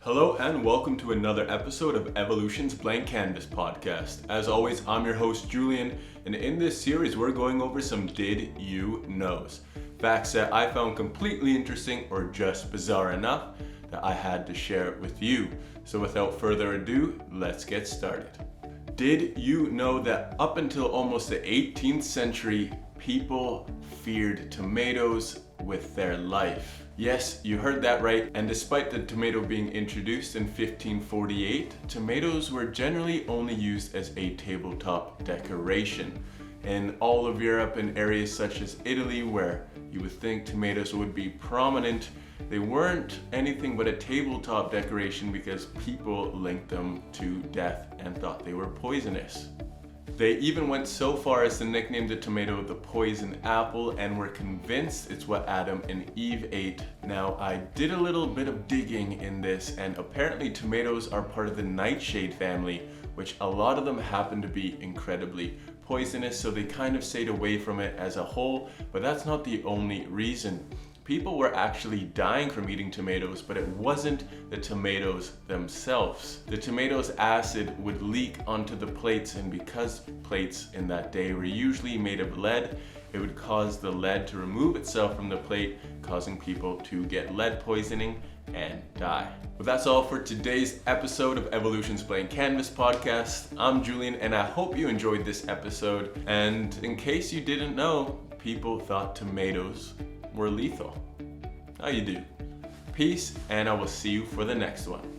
Hello and welcome to another episode of Evolution's Blank Canvas podcast. As always, I'm your host Julian, and in this series we're going over some Did You Knows. Facts that I found completely interesting or just bizarre enough that I had to share it with you. So without further ado, let's get started. Did you know that up until almost the 18th century, people feared tomatoes with their life? Yes, you heard that right, and despite the tomato being introduced in 1548, tomatoes were generally only used as a tabletop decoration. In all of Europe and areas such as Italy, where you would think tomatoes would be prominent, they weren't anything but a tabletop decoration because people linked them to death and thought they were poisonous. They even went so far as to nickname the tomato the poison apple and were convinced it's what Adam and Eve ate. Now, I did a little bit of digging in this, and apparently tomatoes are part of the nightshade family, which a lot of them happen to be incredibly poisonous, so they kind of stayed away from it as a whole, but that's not the only reason. People were actually dying from eating tomatoes, but it wasn't the tomatoes themselves. The tomatoes' acid would leak onto the plates, and because plates in that day were usually made of lead, it would cause the lead to remove itself from the plate, causing people to get lead poisoning and die. But that's all for today's episode of Evolution's Blank Canvas podcast. I'm Julian, and I hope you enjoyed this episode. And in case you didn't know, people thought tomatoes were lethal. How you do? Peace, and I will see you for the next one.